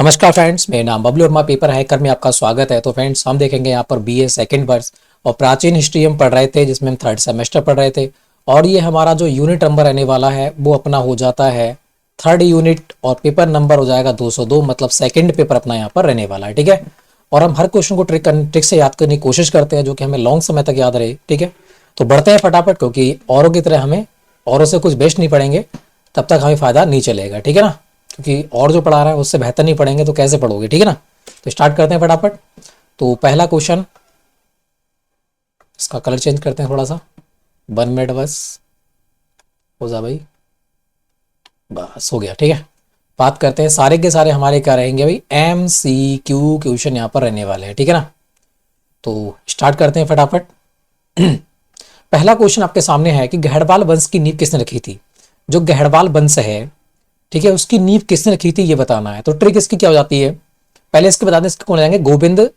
नमस्कार फ्रेंड्स, मेरा नाम बबलू वर्मा, पेपर हैकर में आपका स्वागत है। तो फ्रेंड्स, हम देखेंगे यहाँ पर बीए सेकंड वर्ष और प्राचीन हिस्ट्री हम पढ़ रहे थे, जिसमें हम थर्ड सेमेस्टर पढ़ रहे थे। और ये हमारा जो यूनिट नंबर रहने वाला है वो अपना हो जाता है थर्ड यूनिट, और पेपर नंबर हो जाएगा 202, मतलब सेकंड पेपर अपना यहाँ पर रहने वाला है। ठीक है, और हम हर क्वेश्चन को ट्रिक से याद करने की कोशिश करते हैं, जो कि हमें लॉन्ग समय तक याद रहे। ठीक है, तो बढ़ते हैं फटाफट, क्योंकि औरों की तरह हमें औरों से कुछ बेस्ट नहीं पढ़ेंगे, तब तक हमें फ़ायदा नहीं चलेगा। ठीक है ना, क्योंकि और जो पढ़ा रहा है उससे बेहतर नहीं पढ़ेंगे तो कैसे पढ़ोगे। ठीक है ना, तो स्टार्ट करते हैं फटाफट। तो पहला क्वेश्चन, इसका कलर चेंज करते हैं थोड़ा सा, 1 मिनट बस हो जा भाई, बस हो गया। ठीक है, बात करते हैं, सारे के सारे हमारे क्या रहेंगे भाई, MCQ क्वेश्चन यहाँ पर रहने वाले हैं। ठीक है ना, तो स्टार्ट करते हैं फटाफट। पहला क्वेश्चन आपके सामने है कि गहड़वाल वंश की नींव किसने रखी थी। जो गहड़वाल वंश है, ठीक है, उसकी नींव किसने रखी थी ये बताना है। तो ट्रिक इसकी क्या हो जाती है, पहले इसके बता दें, इसके कौन हो जाएंगे, गोविंद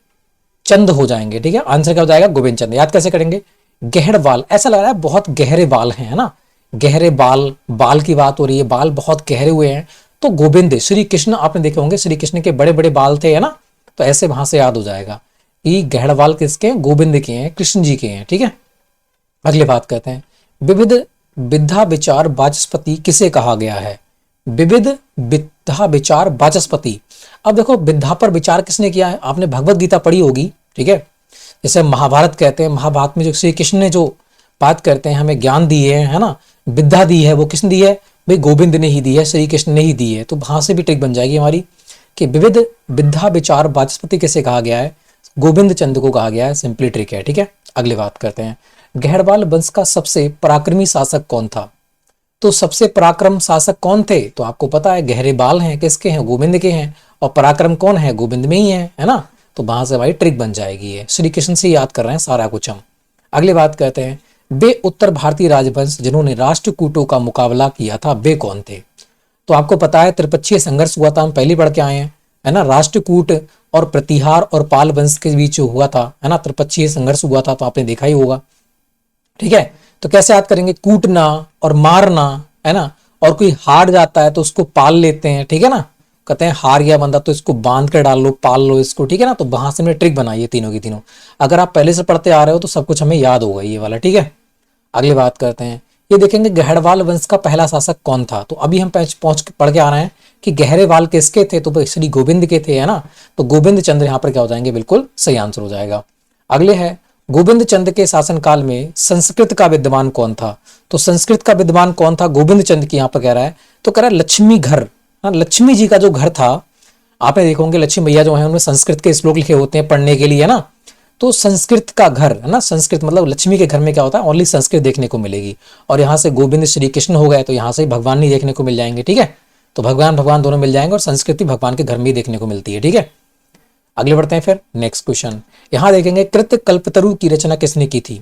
चंद हो जाएंगे। ठीक है, आंसर क्या हो जाएगा, गोविंद चंद। याद कैसे करेंगे, गहड़वाल, ऐसा लग रहा है बहुत गहरे बाल हैं, है ना, गहरे बाल, बाल की बात हो रही है, बाल बहुत गहरे हुए हैं। तो गोविंद, श्री कृष्ण आपने देखे होंगे, श्री कृष्ण के बड़े बड़े बाल थे, है ना, तो ऐसे वहां से याद हो जाएगा कि गहड़वाल किसके हैं, गोविंद के हैं, कृष्ण जी के हैं। ठीक है, अगली बात करते हैं, विविध विद्या विचार वाचस्पति किसे कहा गया है। विविध विद्या विचार वाचस्पति, अब देखो विद्या पर विचार किसने किया है, आपने भगवत गीता पढ़ी होगी। ठीक है, जैसे महाभारत कहते हैं, महाभारत में जो श्री कृष्ण ने जो बात करते हैं, हमें ज्ञान दिए है ना, विद्या दी है, वो किसने दी है भाई, गोविंद ने ही दी है, श्री कृष्ण ने ही दी है। तो वहां से भी ट्रिक बन जाएगी हमारी कि विविध विद्या विचार वाचस्पति किसे कहा गया है, गोविंद चंद को कहा गया है। सिंपली ट्रिक है। ठीक है, अगली बात करते हैं, गहड़वाल वंश का सबसे पराक्रमी शासक कौन था। तो सबसे पराक्रम शासक कौन थे, तो आपको पता है गहरे बाल हैं, किसके हैं, गोविंद के हैं, और पराक्रम कौन है, गोविंद में ही है ना। तो वहां से हमारी ट्रिक बन जाएगी, ये श्री कृष्ण से याद कर रहे हैं सारा कुछ हम। अगली बात करते हैं, वे उत्तर भारतीय राजवंश जिन्होंने राष्ट्रकूटों का मुकाबला किया था, वे कौन थे। तो आपको पता है त्रिपक्षीय संघर्ष हुआ था, हम पहले पढ़ के आए हैं, है ना, राष्ट्रकूट और प्रतिहार और पाल वंश के बीच हुआ था, है ना, त्रिपक्षीय संघर्ष हुआ था, तो आपने देखा ही होगा। ठीक है, तो कैसे याद करेंगे, कूटना और मारना, है ना, और कोई हार जाता है तो उसको पाल लेते हैं। ठीक है ना, कहते हैं हार गया बंदा तो इसको बांध कर डाल लो, पाल लो इसको। ठीक है ना, तो वहां से हमने ट्रिक बनाई है तीनों की तीनों। अगर आप पहले से पढ़ते आ रहे हो तो सब कुछ हमें याद होगा ये वाला। ठीक है, अगली बात करते हैं, ये देखेंगे गहड़वाल वंश का पहला शासक कौन था। तो अभी हम पहुंच पढ़ के आ रहे हैं कि गहरे बाल किसके थे, तो श्री गोविंद के थे, है ना। तो गोविंद चंद्र यहाँ पर क्या हो जाएंगे, बिल्कुल सही आंसर हो जाएगा। अगले है, गोविंद चंद के शासनकाल में संस्कृत का विद्वान कौन था। तो संस्कृत का विद्वान कौन था, गोविंद चंद की यहाँ पर कह रहा है, तो कह रहा है लक्ष्मी घर, लक्ष्मी जी का जो घर था, आपने देखो होंगे लक्ष्मी मैया जो है उनमें संस्कृत के श्लोक लिखे होते हैं पढ़ने के लिए, है ना। तो संस्कृत का घर, है ना, संस्कृत मतलब लक्ष्मी के घर में क्या होता है, ओनली संस्कृत देखने को मिलेगी। और यहाँ से गोविंद श्री कृष्ण हो गए, तो यहाँ से भगवान नहीं देखने को मिल जाएंगे। ठीक है, तो भगवान भगवान दोनों मिल जाएंगे, और संस्कृति भगवान के घर में ही देखने को मिलती है। ठीक है, अगले बढ़ते हैं फिर नेक्स्ट क्वेश्चन। यहां देखेंगे कृत कल्पतरु की रचना किसने की थी।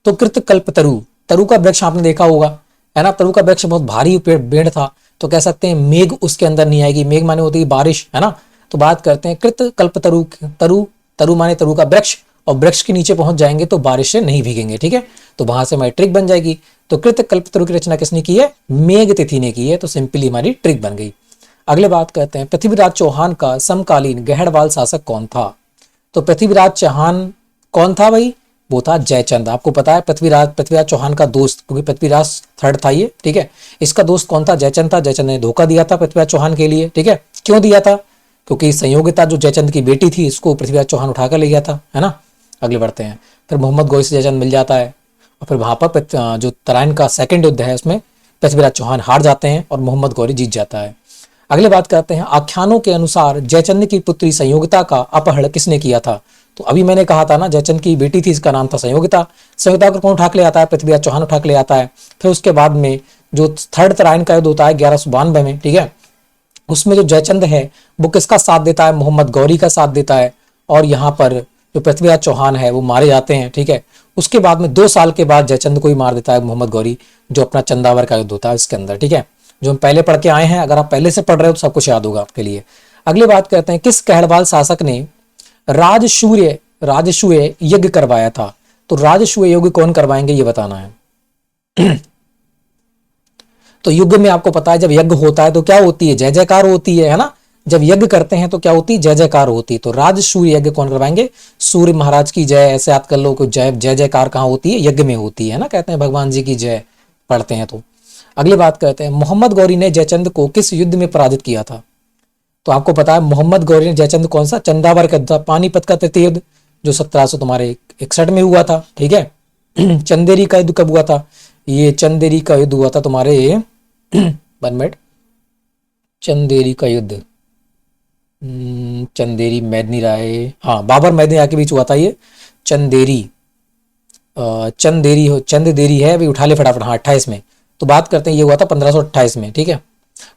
तो कृत कल्पतरु, तरु का वृक्ष आपने देखा होगा, है ना, तरु का वृक्ष बहुत भारी पेड़ था, तो कह सकते हैं मेघ उसके अंदर नहीं आएगी, मेघ माने होती है बारिश, है ना। तो बात करते हैं कृत कल्पतरु, तरु, तरु माने तरु का वृक्ष, और वृक्ष के नीचे पहुंच जाएंगे तो बारिश से नहीं भीगेंगे। ठीक है, तो वहां से हमारी ट्रिक बन जाएगी। तो कृत कल्पतरु की रचना किसने की है, मेघ तिथि ने की है, तो सिंपली हमारी ट्रिक बन गई। अगले बात करते हैं, पृथ्वीराज चौहान का समकालीन गहड़वाल शासक कौन था। तो पृथ्वीराज चौहान कौन था भाई, वो था जयचंद। आपको पता है पृथ्वीराज चौहान का दोस्त, क्योंकि पृथ्वीराज थर्ड था ये। ठीक है, इसका दोस्त कौन था, जयचंद था। जयचंद ने धोखा दिया था पृथ्वीराज चौहान के लिए। ठीक है, क्यों दिया था, क्योंकि संयोगिता जो जयचंद की बेटी थी इसको पृथ्वीराज चौहान उठाकर ले गया था, है ना। अगले बढ़ते हैं, फिर मोहम्मद गौरी से जयचंद मिल जाता है, और फिर वहां पर जो तराइन का सेकंड युद्ध है उसमें पृथ्वीराज चौहान हार जाते हैं और मोहम्मद गौरी जीत जाता है। अगले बात करते हैं, आख्यानों के अनुसार जयचंद की पुत्री संयोगिता का अपहरण किसने किया था। तो अभी मैंने कहा था ना, जयचंद की बेटी थी, इसका नाम था संयोगिता। संयोगिता को कौन उठा के ले आता है, पृथ्वीराज चौहान उठा के ले आता है। फिर उसके बाद में जो थर्ड तराइन का युद्ध होता है 1192 में, ठीक है, उसमें जो जयचंद है वो किसका साथ देता है, मोहम्मद गौरी का साथ देता है, और यहाँ पर जो पृथ्वीराज चौहान है वो मारे जाते हैं। ठीक है, उसके बाद में 2 साल के बाद जयचंद को ही मार देता है मोहम्मद गौरी, जो अपना चंदावर का युद्ध होता है इसके अंदर। ठीक है, जो हम पहले पढ़ के आए हैं, अगर आप पहले से पढ़ रहे हो तो सब कुछ याद होगा आपके लिए। अगली बात करते हैं, किस गहड़वाल शासक ने राजसूय यज्ञ करवाया था। तो राजसूय यज्ञ कौन करवाएंगे ये बताना है। तो युग में आपको पता है जब यज्ञ होता है तो क्या होती है, जय जयकार होती है ना। जब यज्ञ करते हैं तो क्या होती है, जय जयकार होती है। तो राज सूर्य यज्ञ कौन करवाएंगे, सूर्य महाराज की जय, ऐसे याद कर लो। जय जय जयकार कहाँ होती है, यज्ञ में होती है ना, कहते हैं भगवान जी की जय पढ़ते हैं। तो अगली बात करते हैं, मोहम्मद गौरी ने जयचंद को किस युद्ध में पराजित किया था। तो आपको पता है मोहम्मद गौरी ने जयचंद कौन सा, चंदावर का युद्ध, पानीपत का तृतीय युद्ध जो 1700 तुम्हारे 61 में हुआ था, ठीक है। चंदेरी का युद्ध कब हुआ था, ये चंदेरी का युद्ध हुआ था तुम्हारे 1 मिनट, चंदेरी का युद्ध, चंदेरी मैदनी राय, हाँ बाबर मैदनी राय के बीच हुआ था ये चंदेरी, चंदेरी है अभी, उठा ले फटाफट, हाँ 28 में। तो बात करते हैं ये हुआ था 1528 में, ठीक है।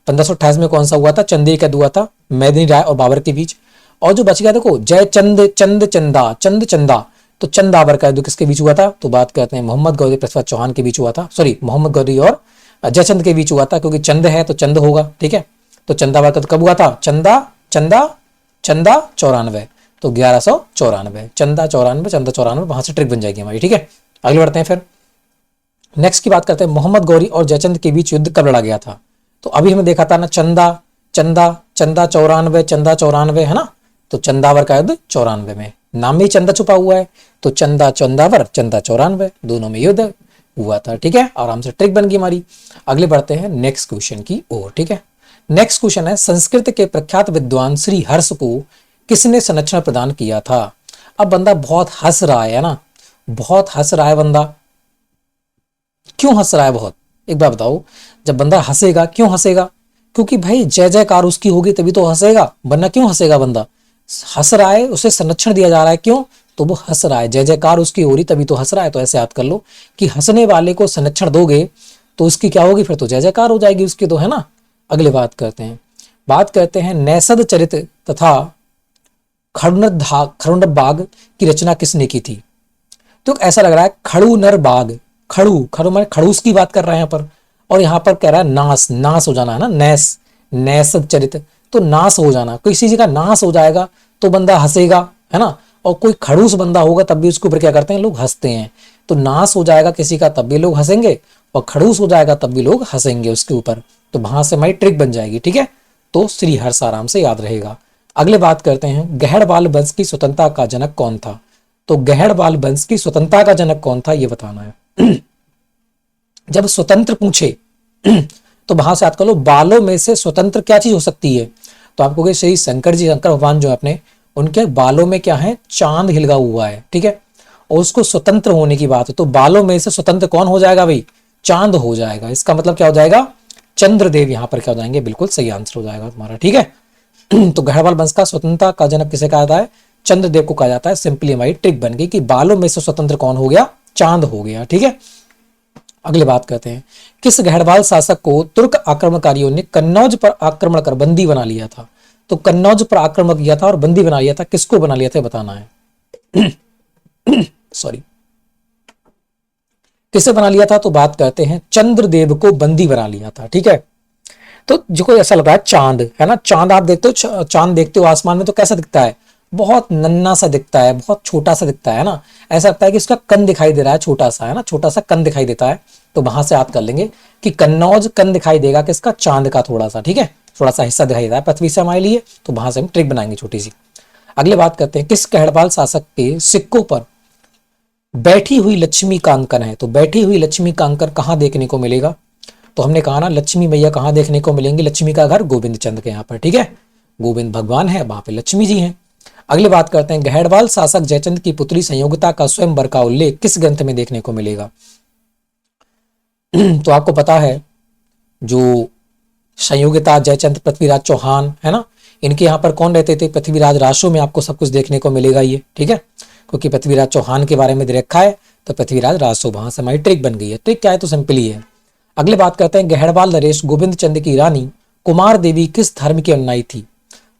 1528 में कौन सा हुआ था, चंदेरी का हुआ था, मैदनी राय और बाबर के बीच। और जो बच गया देखो, जय चंद चंद चंदा, चंद चंदा, तो चंदावर का युद्ध किसके बीच हुआ था, तो बात करते हैं मोहम्मद गौरी पृथ्वी चौहान के बीच हुआ था, सॉरी मोहम्मद गौरी और जयचंद के बीच हुआ था, क्योंकि चंद है तो चंद होगा, ठीक है। तो चंदावर का कब हुआ था, चंदा चंदा चंदा 94, तो 1194, चंदा 94 चंदा 94, वहां से ट्रिक बन जाएगी हमारी, ठीक है। आगे बढ़ते हैं फिर नेक्स्ट की बात करते हैं, मोहम्मद गौरी और जयचंद के बीच युद्ध कब लड़ा गया था। तो अभी हमने देखा था ना, चंदा चंदा चंदा 94, चंदा 94 है ना, तो चंदावर का युद्ध 94 में, नाम में ही चंदा छुपा हुआ है, तो चंदा चंदावर चंदा 94, दोनों में युद्ध हुआ था, ठीक है। आराम से ट्रिक बन गई हमारी। अगले बढ़ते हैं नेक्स्ट क्वेश्चन की ओर, ठीक है। नेक्स्ट क्वेश्चन है, संस्कृत के प्रख्यात विद्वान श्री हर्ष को किसने संरक्षण प्रदान किया था। अब बंदा बहुत हंस रहा है ना, बहुत हंस रहा है बंदा, क्यों हंस रहा है बहुत, एक बार बताओ। जब बंदा हंसेगा क्यों हंसेगा, क्योंकि भाई जय जयकार उसकी होगी तभी तो हंसेगा, वरना क्यों हंसेगा बंदा। हंस रहा है, उसे संरक्षण दिया जा रहा है, क्यों, तो वो हंस रहा है, जय जयकार उसकी हो रही तभी तो हंस रहा है। तो ऐसे याद कर लो कि हंसने वाले को संरक्षण दोगे तो उसकी क्या होगी, फिर तो जय जयकार हो जाएगी उसकी, तो है ना। अगले बात करते हैं नैषद चरित तथा खड़ुनर बाग की रचना किसने की थी। तो ऐसा लग रहा है खड़ूनर बाग, खड़ू माने खड़ूस की बात कर रहे हैं यहाँ पर, और यहाँ पर कह रहा है नाश, नाश हो जाना है ना, नैषद चरित, तो नाश हो जाना, किसी चीज का नाश हो जाएगा तो बंदा हंसेगा, है ना। और कोई खड़ूस बंदा होगा तब भी उसके ऊपर क्या करते हैं, लोग हंसते हैं। तो नाश हो जाएगा किसी का तब भी लोग हंसेंगे, और खड़ूस हो जाएगा तब भी लोग हंसेंगे उसके ऊपर। तो वहां से हमारी ट्रिक बन जाएगी, ठीक है। तो श्री हर्ष आराम से याद रहेगा। अगले बात करते हैं, गहड़बाल वंश की स्वतंत्रता का जनक कौन था। तो गहड़बाल वंश की स्वतंत्रता का जनक कौन था, ये बताना है। जब स्वतंत्र पूछे तो वहां से याद कर लो, बालों में से स्वतंत्र क्या चीज हो सकती है। तो आपको कहे श्री शंकर जी, शंकर भगवान जो है अपने, उनके बालों में क्या है, चांद हिलगा हुआ है, ठीक है। और उसको स्वतंत्र होने की बात है, तो बालों में से स्वतंत्र कौन हो जाएगा भाई, चांद हो जाएगा। इसका मतलब क्या हो जाएगा, चंद्रदेव यहाँ पर क्या हो जाएंगे, बिल्कुल सही आंसर हो जाएगा तुम्हारा, ठीक है। तो गहड़बाल वंश का स्वतंत्रता का जनक किसे कहा जाता है, चंद्रदेव को कहा जाता है। सिंपली हमारी ट्रिक बन गई कि बालों में से स्वतंत्र कौन हो गया, चांद हो गया, ठीक है। अगले बात करते हैं, किस गहड़बाल शासक को तुर्क आक्रमणकारियों ने कन्नौज पर आक्रमण कर बंदी बना लिया था। तो कन्नौज पर आक्रमण किया था और बंदी बना लिया था, किसको बना लिया था बताना है। सॉरी, किसे बना लिया था, तो बात करते हैं चंद्रदेव को बंदी बना लिया था, ठीक है। तो जो कोई ऐसा लग रहा है चांद है ना, चांद आप देखते हो, चांद देखते हो आसमान में तो कैसा दिखता है, बहुत नन्ना सा दिखता है, बहुत छोटा सा दिखता है ना। ऐसा लगता है कि इसका कन दिखाई दे रहा है, छोटा सा है ना, छोटा सा कन दिखाई देता है। तो वहां से याद कर लेंगे कि कन्नौज कन दिखाई देगा किसका, चांद का, थोड़ा सा, ठीक है, थोड़ा सा हिस्सा दिखाई देता है पृथ्वी से हमारे लिए। तो वहां से हम ट्रिक बनाएंगे छोटी सी। अगले बात करते हैं, किस गहड़बाल शासक के सिक्कों पर बैठी हुई लक्ष्मी का अंकन है। तो बैठी हुई लक्ष्मी का अंकन कहां देखने को मिलेगा, तो हमने कहा ना लक्ष्मी मैया कहां देखने को मिलेंगी, लक्ष्मी का घर गोविंद चंद के यहाँ पर, ठीक है, गोविंद भगवान है, वहां पे लक्ष्मी जी हैं। अगली बात करते हैं, गहड़बाल शासक जयचंद की पुत्री संयोगिता का स्वयंवर का उल्लेख किस ग्रंथ में देखने को मिलेगा। तो आपको पता है जो संयोगिता जयचंद पृथ्वीराज चौहान है ना, इनके यहाँ पर कौन रहते थे, पृथ्वीराज रासो में आपको सब कुछ देखने को मिलेगा ये, ठीक है, क्योंकि पृथ्वीराज चौहान के बारे में दे रखा है, तो पृथ्वीराज रासो, वहां से हमारी ट्रिक बन गई है। ट्रिक क्या है, तो सिंपल ही है। अगले बात करते हैं, गहड़बाल नरेश गोविंद चंद की रानी कुमार देवी किस धर्म की अनुयायी थी।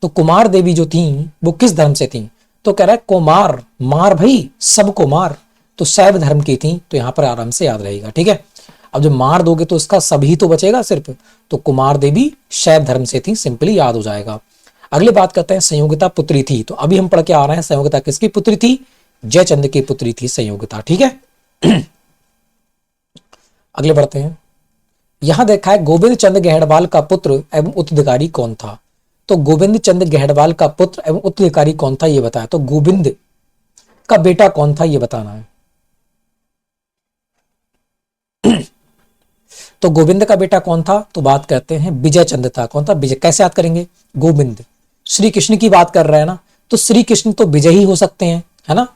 तो कुमार देवी जो थी वो किस धर्म से थी, तो कह रहा है कुमार, मार भाई सबको मार, तो शैव धर्म की थी। तो यहाँ पर आराम से याद रहेगा, ठीक है। अब जब मार दोगे तो इसका सभी तो बचेगा सिर्फ, तो कुमार देवी शैव धर्म से थी, सिंपली याद हो जाएगा। अगले बात करते हैं, संयोगिता पुत्री थी। तो अभी हम पढ़ के आ रहे हैं, संयोगिता किसकी पुत्री थी, जयचंद की पुत्री थी संयोगिता, ठीक है। अगले बढ़ते हैं, यहां देखा है गोविंद चंद गहड़बाल का पुत्र एवं उत्तराधिकारी कौन था। तो गोविंद चंद गहड़वाल का पुत्र एवं उत्तराधिकारी कौन था ये बताया। तो गोविंद का बेटा कौन था ये बताना है। तो गोविंद का बेटा कौन था, तो बात करते हैं विजय चंद था। कौन था, विजय। कैसे याद करेंगे, गोविंद श्री कृष्ण की बात कर रहे हैं ना, तो श्री कृष्ण तो विजय ही हो सकते हैं, है ना,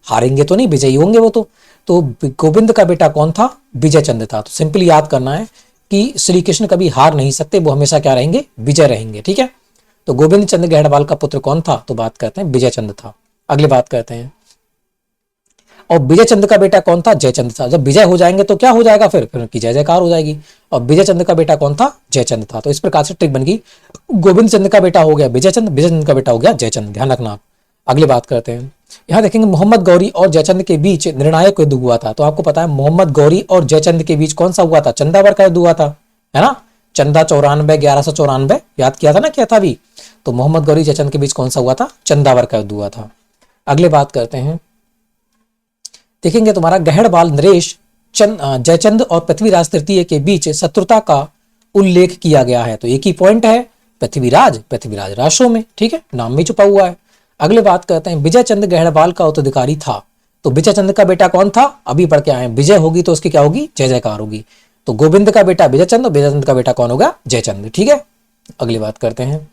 हारेंगे तो नहीं, विजयी होंगे वो तो गोविंद का बेटा कौन था, विजय चंद था। तो सिंपली याद करना है कि श्री कृष्ण कभी हार नहीं सकते, वो हमेशा क्या रहेंगे, विजय रहेंगे। ठीक है, तो गोविंद चंद गहड़वाल का पुत्र कौन था, तो बात करते हैं विजय चंद था। अगली बात करते हैं, और विजय चंद का बेटा कौन था, जयचंद था। जब विजय हो जाएंगे तो क्या हो जाएगा, फिर उनकी जय जयकार हो जाएगी। और विजय चंद का बेटा कौन था, जयचंद था। तो इस प्रकार से ट्रिक बन गई, गोविंद चंद का बेटा हो गया विजय चंद, विजय चंद का बेटा हो गया जयचंद, ध्यान रखना आप। अगली बात करते हैं, यहाँ देखेंगे मोहम्मद गौरी और जयचंद के बीच निर्णायक युद्ध हुआ था। तो आपको पता है मोहम्मद गौरी और जयचंद के बीच कौन सा हुआ था, चंदावर का युद्ध हुआ था, है ना, चंदा 94 1194, याद किया था ना, क्या था अभी। तो मोहम्मद गौरी जयचंद के बीच कौन सा हुआ था, चंदावर का युद्ध हुआ था। अगले बात करते हैं, देखेंगे तुम्हारा गहड़वाल नरेश जयचंद और पृथ्वीराज तृतीय के बीच शत्रुता का उल्लेख किया गया है। तो एक ही पॉइंट है, पृथ्वीराज राशों में, ठीक है, नाम में छुपा हुआ है। अगले बात करते हैं, विजय चंद गहड़वाल का उत्तराधिकारी था। तो विजय चंद का बेटा कौन था, अभी पढ़ के आए, विजय होगी तो उसकी क्या होगी, जय जयकार होगी। तो गोविंद का बेटा विजय चंद और विजय चंद का बेटा कौन होगा, जयचंद। ठीक है, अगली बात करते हैं,